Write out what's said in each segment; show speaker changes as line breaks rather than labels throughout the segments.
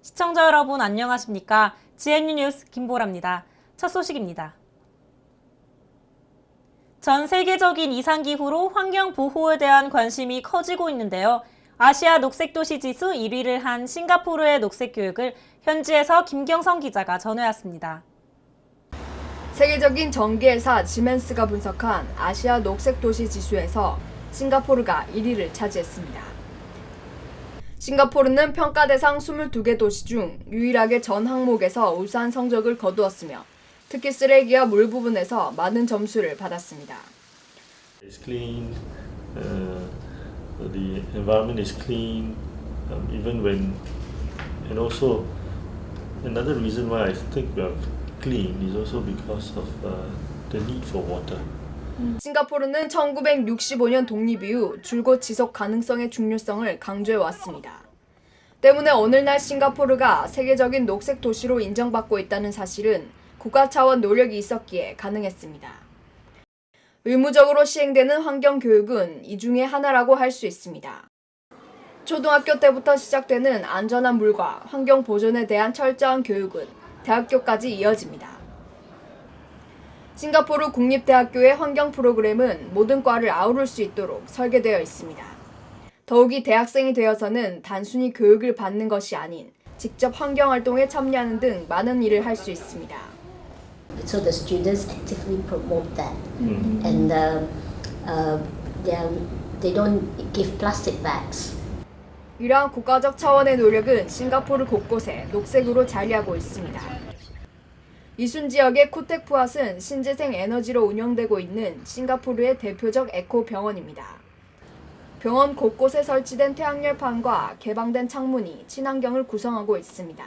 시청자 여러분 안녕하십니까? GNU 뉴스 김보라입니다. 첫 소식입니다. 전 세계적인 이상기후로 환경보호에 대한 관심이 커지고 있는데요. 아시아 녹색도시 지수 1위를 한 싱가포르의 녹색교육을 현지에서 김경성 기자가 전해왔습니다.
세계적인 전기회사 지멘스가 분석한 아시아 녹색도시 지수에서 싱가포르가 1위를 차지했습니다. 싱가포르는 평가 대상 22개 도시 중 유일하게 전 항목에서 우수한 성적을 거두었으며 특히 쓰레기와 물 부분에서 많은 점수를 받았습니다.
It's clean. The environment is clean, even when, and also another reason why I think we are clean is also because of the need for water.
싱가포르는 1965년 독립 이후 줄곧 지속 가능성의 중요성을 강조해 왔습니다. 때문에 오늘날 싱가포르가 세계적인 녹색 도시로 인정받고 있다는 사실은 국가 차원 노력이 있었기에 가능했습니다. 의무적으로 시행되는 환경 교육은 이 중에 하나라고 할 수 있습니다. 초등학교 때부터 시작되는 안전한 물과 환경 보존에 대한 철저한 교육은 대학교까지 이어집니다. 싱가포르 국립대학교의 환경 프로그램은 모든 과를 아우를 수 있도록 설계되어 있습니다. 더욱이 대학생이 되어서는 단순히 교육을 받는 것이 아닌 직접 환경활동에 참여하는 등 많은 일을 할 수 있습니다.
So the students actively promote that, and they don't give plastic bags.
이러한 국가적 차원의 노력은 싱가포르 곳곳에 녹색으로 자리하고 있습니다. 이순 지역의 쿠텍푸앗은 신재생 에너지로 운영되고 있는 싱가포르의 대표적 에코 병원입니다. 병원 곳곳에 설치된 태양열판과 개방된 창문이 친환경을 구성하고 있습니다.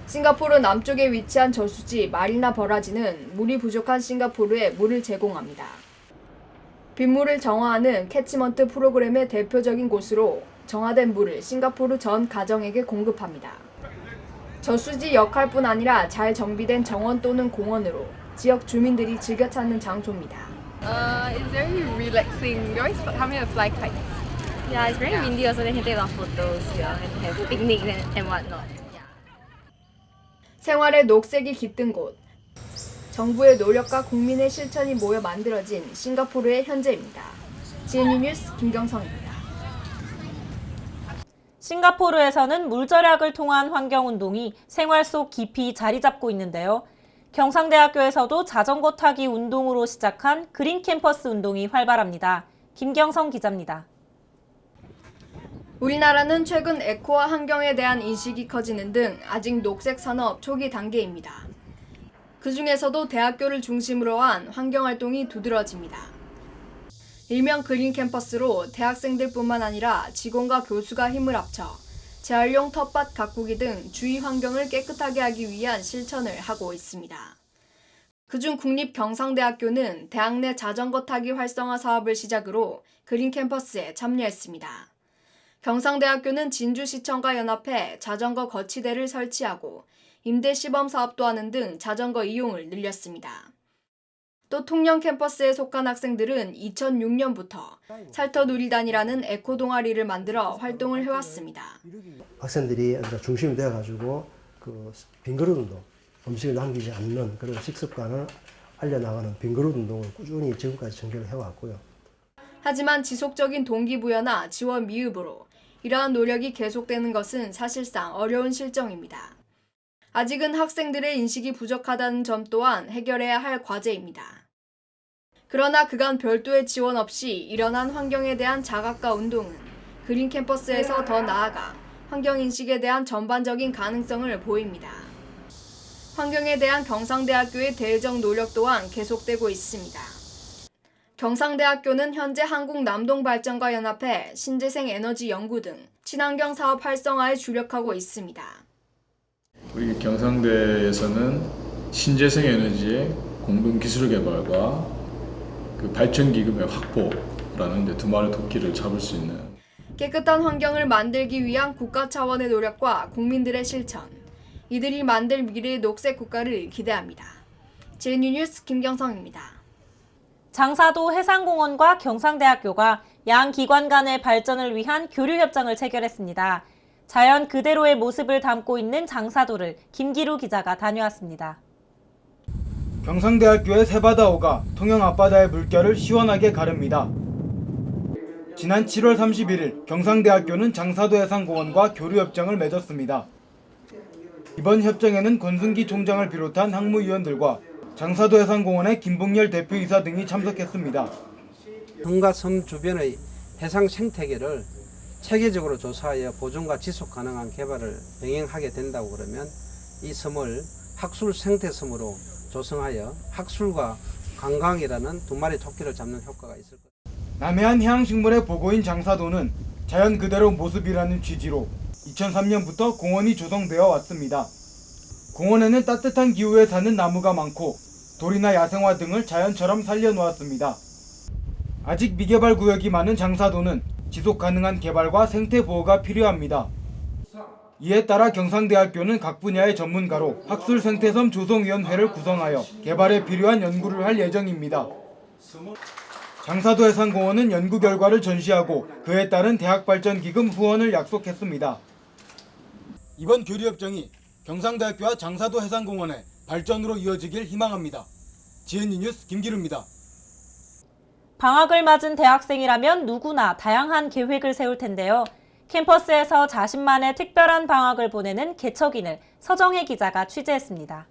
싱가포르 남쪽에 위치한 저수지 마리나 버라지는 물이 부족한 싱가포르에 물을 제공합니다. 빗물을 정화하는 캐치먼트 프로그램의 대표적인 곳으로 정화된 물을 싱가포르 전 가정에게 공급합니다. 저수지 역할뿐 아니라 잘 정비된 정원 또는 공원으로 지역 주민들이 즐겨 찾는 장소입니다.
It's very relaxing. We always come here to fly kites.
Yeah, it's very windy also. They can take a lot of photos here and have picnics and whatnot.
생활에 녹색이 깃든 곳. 정부의 노력과 국민의 실천이 모여 만들어진 싱가포르의 현재입니다. GNU 뉴스 김경성입니다.
싱가포르에서는 물 절약을 통한 환경운동이 생활 속 깊이 자리 잡고 있는데요. 경상대학교에서도 자전거 타기 운동으로 시작한 그린 캠퍼스 운동이 활발합니다. 김경성 기자입니다.
우리나라는 최근 에코와 환경에 대한 인식이 커지는 등 아직 녹색 산업 초기 단계입니다. 그 중에서도 대학교를 중심으로 한 환경활동이 두드러집니다. 일명 그린 캠퍼스로 대학생들뿐만 아니라 직원과 교수가 힘을 합쳐 재활용 텃밭 가꾸기 등 주위 환경을 깨끗하게 하기 위한 실천을 하고 있습니다. 그중 국립경상대학교는 대학 내 자전거 타기 활성화 사업을 시작으로 그린 캠퍼스에 참여했습니다. 경상대학교는 진주시청과 연합해 자전거 거치대를 설치하고 임대 시범 사업도 하는 등 자전거 이용을 늘렸습니다. 또 통영 캠퍼스에 속한 학생들은 2006년부터 살터누리단이라는 에코 동아리를 만들어 활동을 해왔습니다.
학생들이 중심이 되어가지고 빈그릇 운동, 음식을 남기지 않는 그런 식습관을 알려나가는 빈그릇 운동을 꾸준히 지금까지 전개를 해왔고요.
하지만 지속적인 동기부여나 지원 미흡으로 이러한 노력이 계속되는 것은 사실상 어려운 실정입니다. 아직은 학생들의 인식이 부족하다는 점 또한 해결해야 할 과제입니다. 그러나 그간 별도의 지원 없이 일어난 환경에 대한 자각과 운동은 그린 캠퍼스에서 더 나아가 환경인식에 대한 전반적인 가능성을 보입니다. 환경에 대한 경상대학교의 대외적 노력 또한 계속되고 있습니다. 경상대학교는 현재 한국남동발전과 연합해 신재생 에너지 연구 등 친환경 사업 활성화에 주력하고 있습니다.
우리 경상대에서는 신재생 에너지의 공동 기술 개발과 발전 기금의 확보라는 두 마리 토끼를 잡을 수 있는
깨끗한 환경을 만들기 위한 국가 차원의 노력과 국민들의 실천, 이들이 만들 미래의 녹색 국가를 기대합니다. GNU 뉴스 김경성입니다.
장사도 해상공원과 경상대학교가 양 기관 간의 발전을 위한 교류 협정을 체결했습니다. 자연 그대로의 모습을 담고 있는 장사도를 김기루 기자가 다녀왔습니다.
경상대학교의 새바다호가 통영 앞바다의 물결을 시원하게 가릅니다. 지난 7월 31일 경상대학교는 장사도 해상공원과 교류협정을 맺었습니다. 이번 협정에는 권순기 총장을 비롯한 학무위원들과 장사도 해상공원의 김봉열 대표이사 등이 참석했습니다.
섬과 섬 주변의 해상 생태계를 체계적으로 조사하여 보존과 지속 가능한 개발을 병행하게 된다고 그러면 이 섬을 학술 생태섬으로 조성하여 학술과 관광이라는 두 마리 토끼를 잡는 효과가 있을 것입니다.
남해안 해양식물의 보고인 장사도는 자연 그대로 모습이라는 취지로 2003년부터 공원이 조성되어 왔습니다. 공원에는 따뜻한 기후에 사는 나무가 많고 돌이나 야생화 등을 자연처럼 살려놓았습니다. 아직 미개발 구역이 많은 장사도는 지속 가능한 개발과 생태 보호가 필요합니다. 이에 따라 경상대학교는 각 분야의 전문가로 학술 생태섬 조성위원회를 구성하여 개발에 필요한 연구를 할 예정입니다. 장사도 해상공원은 연구 결과를 전시하고 그에 따른 대학발전기금 후원을 약속했습니다. 이번 교류협정이 경상대학교와 장사도 해상공원의 발전으로 이어지길 희망합니다. GNU 뉴스 김기루입니다.
방학을 맞은 대학생이라면 누구나 다양한 계획을 세울 텐데요. 캠퍼스에서 자신만의 특별한 방학을 보내는 개척인을 서정혜 기자가 취재했습니다.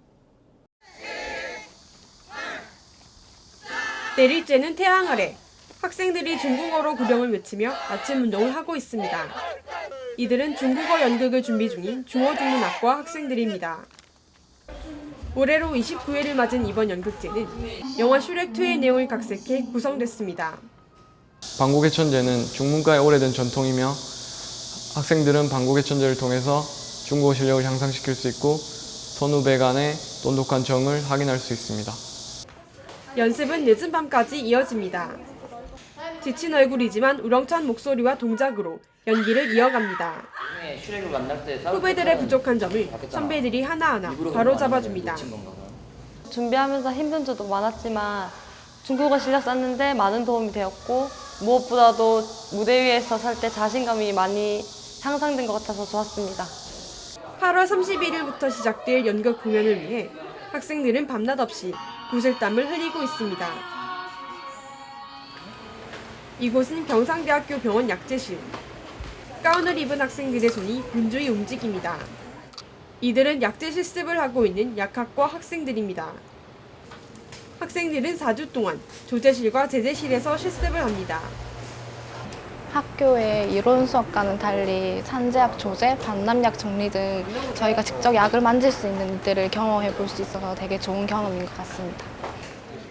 내리쬐는 태양 아래 학생들이 중국어로 구령을 외치며 아침 운동을 하고 있습니다. 이들은 중국어 연극을 준비 중인 중어중문학과 학생들입니다. 올해로 29회를 맞은 이번 연극제는 영화 슈렉2의 내용을 각색해 구성됐습니다.
방국의 천재는 중문과의 오래된 전통이며 학생들은 방국의 천재를 통해서 중국어 실력을 향상시킬 수 있고 선후배 간의 돈독한 정을 확인할 수 있습니다.
연습은 늦은 밤까지 이어집니다. 지친 얼굴이지만 우렁찬 목소리와 동작으로 연기를 이어갑니다. 후배들의 부족한 점을 선배들이 하나하나 바로잡아줍니다.
준비하면서 힘든 점도 많았지만 중국어 실력 쌓는데 많은 도움이 되었고 무엇보다도 무대 위에서 설 때 자신감이 많이 향상된 것 같아서 좋았습니다.
8월 31일부터 시작될 연극 공연을 위해 학생들은 밤낮 없이 구슬땀을 흘리고 있습니다. 이곳은 경상대학교 병원 약재실. 가운을 입은 학생들의 손이 분주히 움직입니다. 이들은 약재 실습을 하고 있는 약학과 학생들입니다. 학생들은 4주 동안 조제실과 제재실에서 실습을 합니다.
학교의 이론 수업과는 달리 산재약 조제, 반납약 정리 등 저희가 직접 약을 만질 수 있는 일들을 경험해 볼 수 있어서 되게 좋은 경험인 것 같습니다.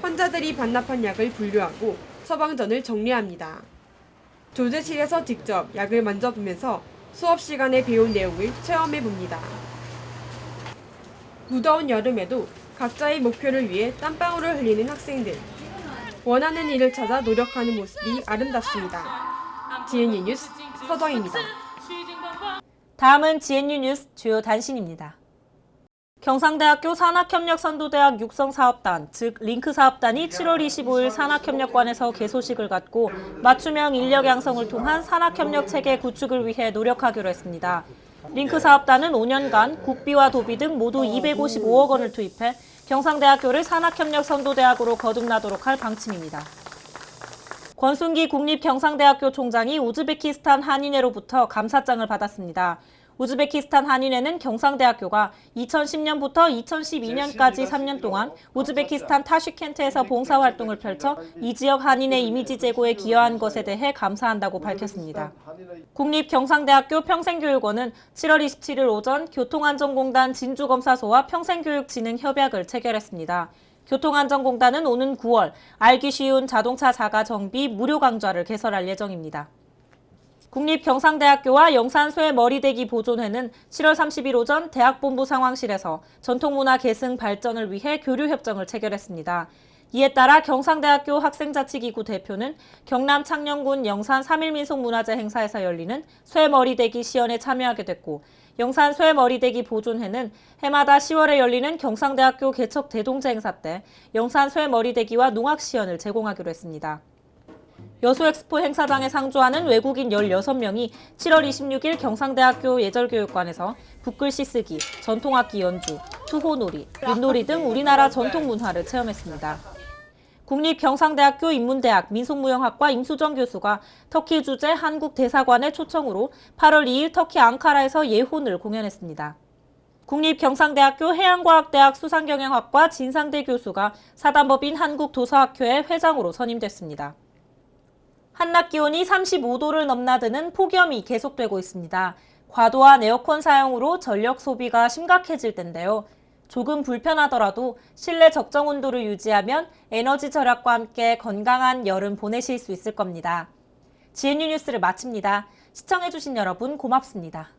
환자들이 반납한 약을 분류하고 처방전을 정리합니다. 조제실에서 직접 약을 만져보면서 수업 시간에 배운 내용을 체험해 봅니다. 무더운 여름에도 각자의 목표를 위해 땀방울을 흘리는 학생들. 원하는 일을 찾아 노력하는 모습이 아름답습니다. GNU 뉴스 서정입니다.
다음은 GNU 뉴스 주요 단신입니다. 경상대학교 산학협력선도대학 육성사업단, 즉 링크사업단이 7월 25일 산학협력관에서 개소식을 갖고 맞춤형 인력 양성을 통한 산학협력 체계 구축을 위해 노력하기로 했습니다. 링크사업단은 5년간 국비와 도비 등 모두 255억 원을 투입해 경상대학교를 산학협력선도대학으로 거듭나도록 할 방침입니다. 권순기 국립경상대학교 총장이 우즈베키스탄 한인회로부터 감사장을 받았습니다. 우즈베키스탄 한인회는 경상대학교가 2010년부터 2012년까지 3년 동안 우즈베키스탄 타슈켄트에서 봉사활동을 펼쳐 이 지역 한인의 이미지 제고에 기여한 것에 대해 감사한다고 밝혔습니다. 국립경상대학교 평생교육원은 7월 27일 오전 교통안전공단 진주검사소와 평생교육진흥협약을 체결했습니다. 교통안전공단은 오는 9월 알기 쉬운 자동차 자가 정비 무료 강좌를 개설할 예정입니다. 국립경상대학교와 영산소의 머리대기 보존회는 7월 30일 오전 대학본부 상황실에서 전통문화 계승 발전을 위해 교류협정을 체결했습니다. 이에 따라 경상대학교 학생자치기구 대표는 경남 창녕군 영산 3.1 민속문화재 행사에서 열리는 쇠머리대기 시연에 참여하게 됐고, 영산 쇠머리대기 보존회는 해마다 10월에 열리는 경상대학교 개척 대동제 행사 때 영산 쇠머리대기와 농악 시연을 제공하기로 했습니다. 여수엑스포 행사장에 상주하는 외국인 16명이 7월 26일 경상대학교 예절교육관에서 붓글씨 쓰기, 전통악기 연주, 투호놀이, 윷놀이 등 우리나라 전통문화를 체험했습니다. 국립경상대학교 인문대학 민속무용학과 임수정 교수가 터키 주재 한국 대사관의 초청으로 8월 2일 터키 앙카라에서 예혼을 공연했습니다. 국립경상대학교 해양과학대학 수상경영학과 진상대 교수가 사단법인 한국도서학회의 회장으로 선임됐습니다. 한낮 기온이 35도를 넘나드는 폭염이 계속되고 있습니다. 과도한 에어컨 사용으로 전력 소비가 심각해질 텐데요. 조금 불편하더라도 실내 적정 온도를 유지하면 에너지 절약과 함께 건강한 여름 보내실 수 있을 겁니다. GNU 뉴스를 마칩니다. 시청해주신 여러분 고맙습니다.